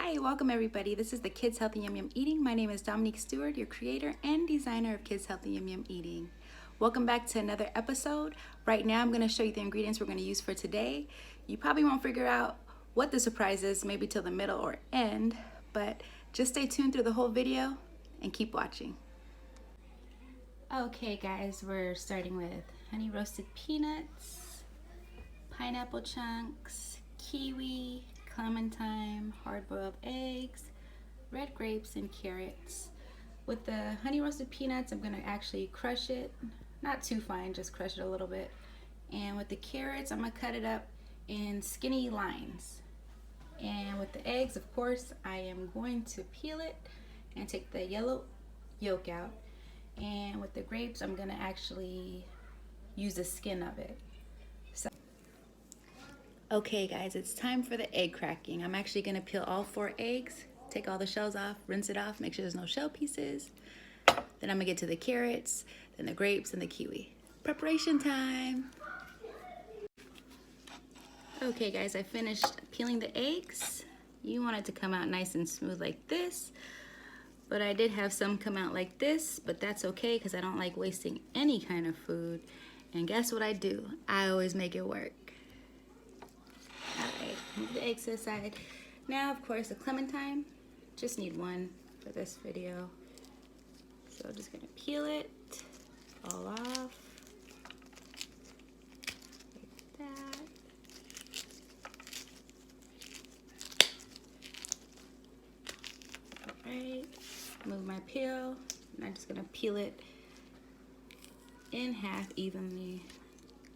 Hi, welcome everybody. This is the Kids Healthy Yum Yum Eating. My name is Dominique Stewart, your creator and designer of Kids Healthy Yum Yum Eating. Welcome back to another episode. Right now I'm going to show you the ingredients we're going to use for today. You probably won't figure out what the surprise is maybe till the middle or end, but just stay tuned through the whole video and keep watching. Okay guys, we're starting with honey roasted peanuts, pineapple chunks, kiwi, clementine, hard-boiled eggs, red grapes, and carrots. With the honey roasted peanuts, I'm going to actually crush it, not too fine, just crush it a little bit. And with the carrots, I'm going to cut it up in skinny lines. And with the eggs, of course, I am going to peel it and take the yellow yolk out. And with the grapes, I'm going to actually use the skin of it. Okay guys, it's time for the egg cracking. I'm actually going to peel all 4 eggs, take all the shells off, rinse it off, make sure there's no shell pieces. Then I'm going to get to the carrots, then the grapes, and the kiwi. Preparation time! Okay guys, I finished peeling the eggs. You want it to come out nice and smooth like this, but I did have some come out like this, but that's okay because I don't like wasting any kind of food. And guess what I do? I always make it work. Alright, move the eggs to the side. Now, of course, the clementine. Just need one for this video. So I'm just going to peel it all off. Like that. Alright, move my peel. And I'm just going to peel it in half evenly.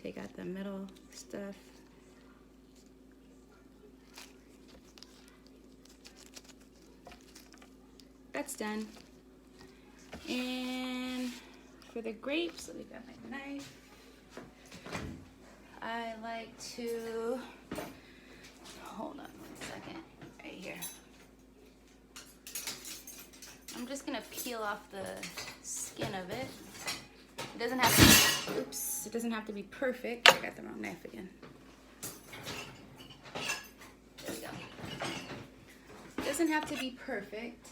Take out the middle stuff. That's done. And for the grapes, let me grab my knife. I like to, hold on 1 second, right here. I'm just gonna peel off the skin of it. It doesn't have to, oops, it doesn't have to be perfect. I got the wrong knife again. There we go. It doesn't have to be perfect.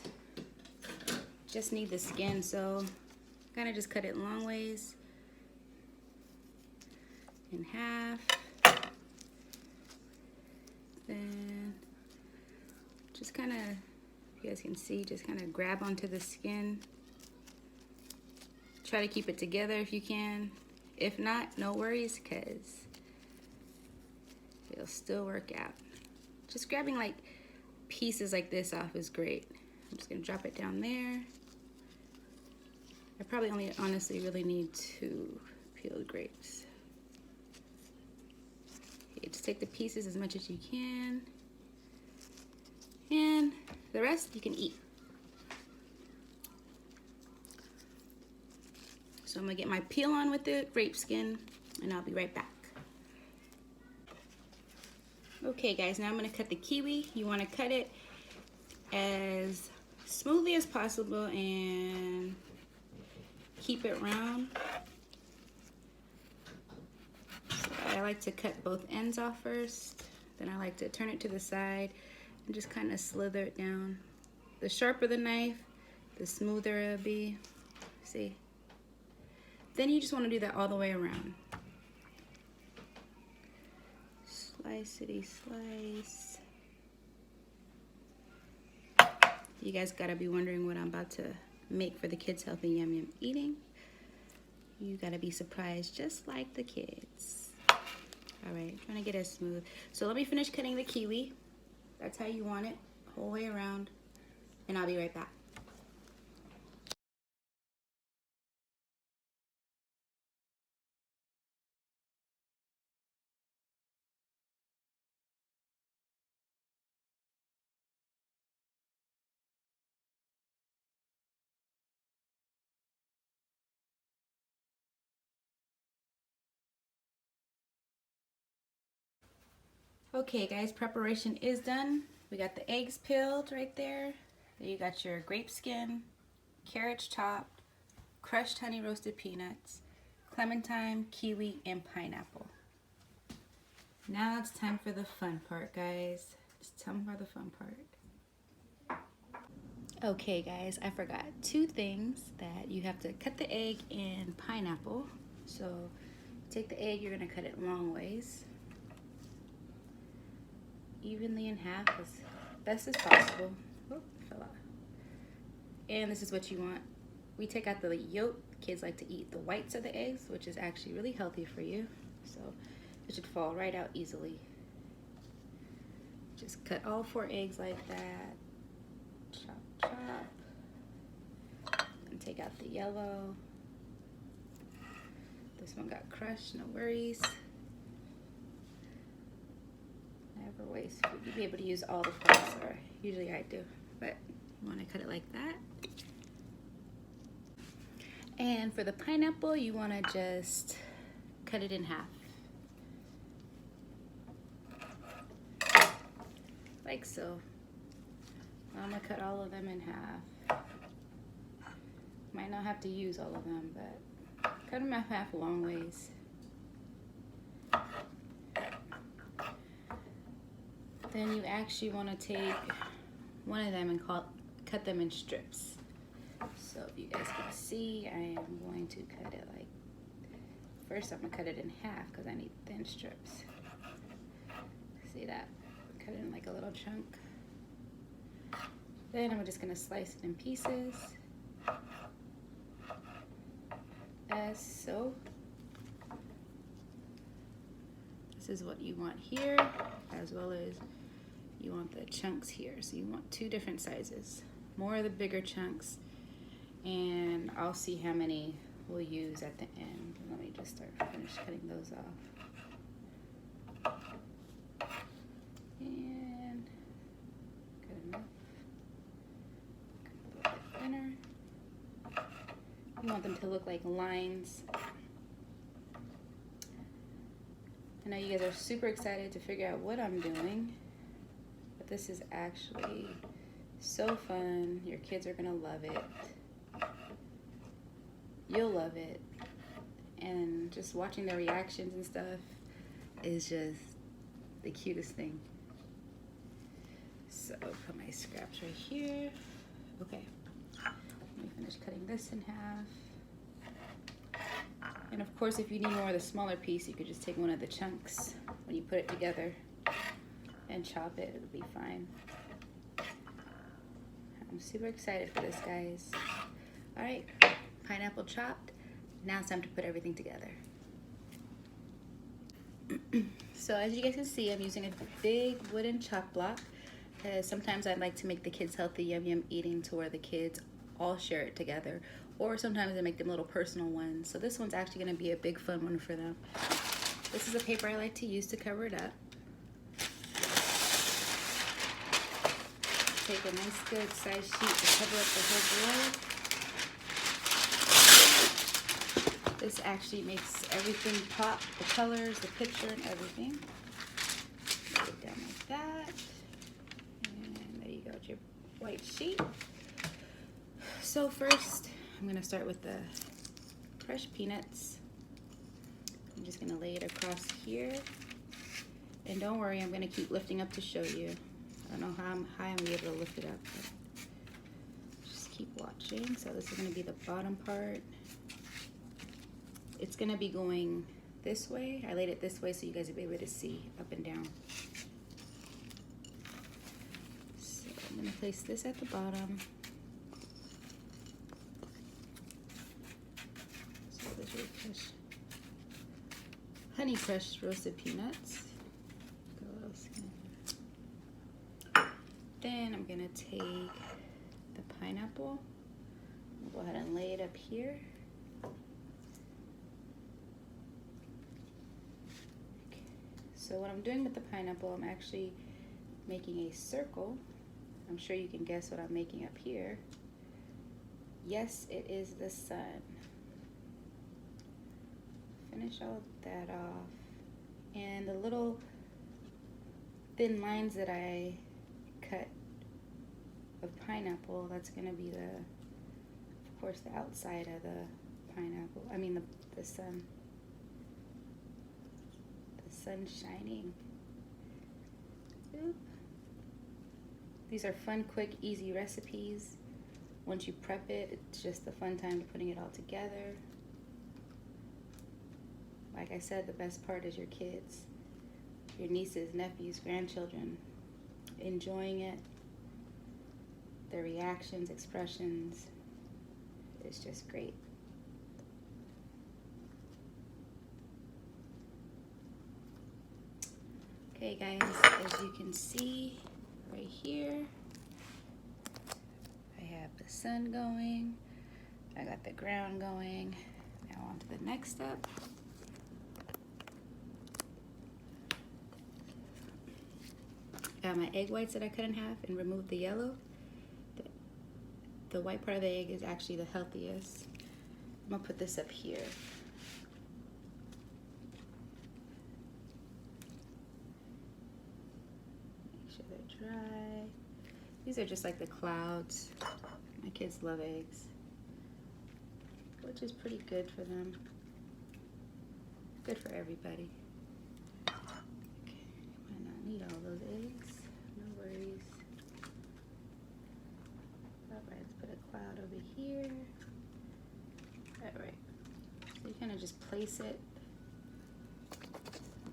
Just need the skin, so kind of just cut it long ways in half. Then just kind of, you guys can see, just kind of grab onto the skin. Try to keep it together if you can. If not, no worries, because it'll still work out. Just grabbing like pieces like this off is great. I'm just gonna drop it down there. I probably only honestly really need 2 peeled grapes. Okay, just take the pieces as much as you can. And the rest you can eat. So I'm gonna get my peel on with the grape skin and I'll be right back. Okay guys, now I'm gonna cut the kiwi. You wanna cut it as smoothly as possible and keep it round. So I like to cut both ends off first. Then I like to turn it to the side and just kind of slither it down. The sharper the knife, the smoother it'll be. See? Then you just want to do that all the way around. Slicey slice. You guys gotta be wondering what I'm about to make for the Kids Healthy Yum Yum Eating. You gotta be surprised just like the kids. All right, trying to get it smooth. So let me finish cutting the kiwi. That's how you want it, whole way around, and I'll be right back. Okay guys, preparation is done. We got the eggs peeled right there. You got your grape skin, carrots chopped, crushed honey roasted peanuts, clementine, kiwi, and pineapple. Now it's time for the fun part, guys. It's time for the fun part. Okay guys, I forgot two things that you have to cut the egg and pineapple. So take the egg, you're gonna cut it long ways, evenly in half as best as possible. Oop, fell out. And this is what you want. We take out the yolk. Kids like to eat the whites of the eggs, which is actually really healthy for you. So it should fall right out easily. Just cut all 4 eggs like that. Chop, chop. And take out the yellow. This one got crushed, no worries. Never waste food. You'll be able to use all the parts, or usually I do, but you want to cut it like that. And for the pineapple, you want to just cut it in half. Like so. I'm going to cut all of them in half. Might not have to use all of them, but cut them in half long ways. Then you actually want to take one of them and cut them in strips. So if you guys can see, I am going to cut it like, first I'm going to cut it in half because I need thin strips. See that? Cut it in like a little chunk. Then I'm just going to slice it in pieces. As so. This is what you want here, as well as you want the chunks here. So you want 2 different sizes. More of the bigger chunks, and I'll see how many we'll use at the end. Let me just finish cutting those off. And good enough. A little bit thinner. You want them to look like lines. I know you guys are super excited to figure out what I'm doing, but this is actually so fun. Your kids are gonna love it. You'll love it. And just watching their reactions and stuff is just the cutest thing. So put my scraps right here. Okay, let me finish cutting this in half. And of course, if you need more of the smaller piece, you could just take one of the chunks when you put it together and chop it. It'll be fine. I'm super excited for this, guys. All right, pineapple chopped. Now it's time to put everything together. So as you guys can see, I'm using a big wooden chop block. Sometimes I'd like to make the kids healthy YumYum eating to where the kids all share it together. Or sometimes I make them little personal ones. So this one's actually gonna be a big fun one for them. This is a paper I like to use to cover it up. Take a nice good size sheet to cover up the whole board. This actually makes everything pop, the colors, the picture, and everything. Lay it down like that. And there you go with your white sheet. So first, I'm gonna start with the crushed peanuts. I'm just gonna lay it across here. And don't worry, I'm gonna keep lifting up to show you. I don't know how high I'm gonna be able to lift it up, but just keep watching. So this is gonna be the bottom part. It's gonna be going this way. I laid it this way so you guys will be able to see up and down. So I'm gonna place this at the bottom. So there's your honey crushed roasted peanuts. Then I'm gonna take the pineapple. I'll go ahead and lay it up here. Okay. So what I'm doing with the pineapple, I'm actually making a circle. I'm sure you can guess what I'm making up here. Yes, it is the sun. Finish all of that off. And the little thin lines that I cut of pineapple, that's gonna be the, of course, the outside of the pineapple. I mean the sun. The sun shining. Oop. These are fun, quick, easy recipes. once you prep it, it's just a fun time putting it all together. Like I said, the best part is your kids, your nieces, nephews, grandchildren, enjoying it, their reactions, expressions. It's just great. Okay guys, as you can see right here, I have the sun going, I got the ground going. Now on to the next step. Got my egg whites that I cut in half and removed the yellow. The white part of the egg is actually the healthiest. I'm gonna put this up here. Make sure they're dry. These are just like the clouds. My kids love eggs, which is pretty good for them. Good for everybody. Okay, might not need all those eggs. No worries. Alright, let's put a cloud over here. Alright, so you kind of just place it.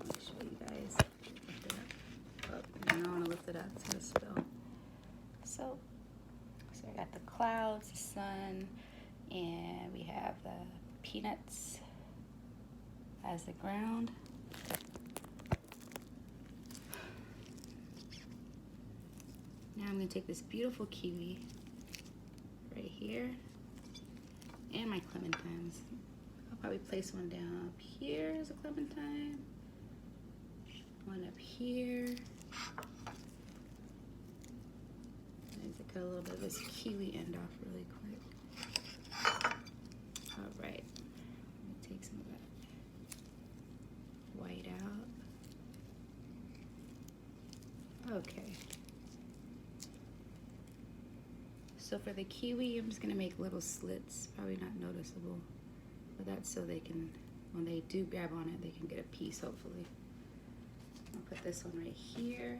Make sure you guys lift it up. Oh, you don't want to lift it up, it's going to spill. So I got the clouds, the sun, and we have the peanuts as the ground. Now I'm going to take this beautiful kiwi right here and my clementines. I'll probably place one down up here as a clementine, one up here. I need to cut a little bit of this kiwi end off really quick. All right, let me take some of that white out. Okay. So for the kiwi, I'm just gonna make little slits, probably not noticeable, but that's so they can, when they do grab on it, they can get a piece, hopefully. I'll put this one right here.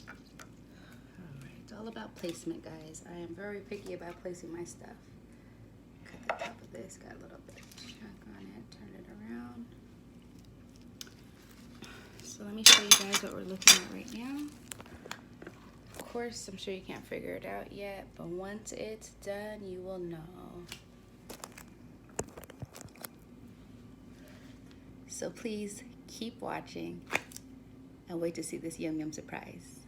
All right, it's all about placement, guys. I am very picky about placing my stuff. Cut the top of this, got a little bit of chunk on it, turn it around. So let me show you guys what we're looking at right now. Of course, I'm sure you can't figure it out yet, but once it's done, you will know. So please keep watching and wait to see this YumYum surprise.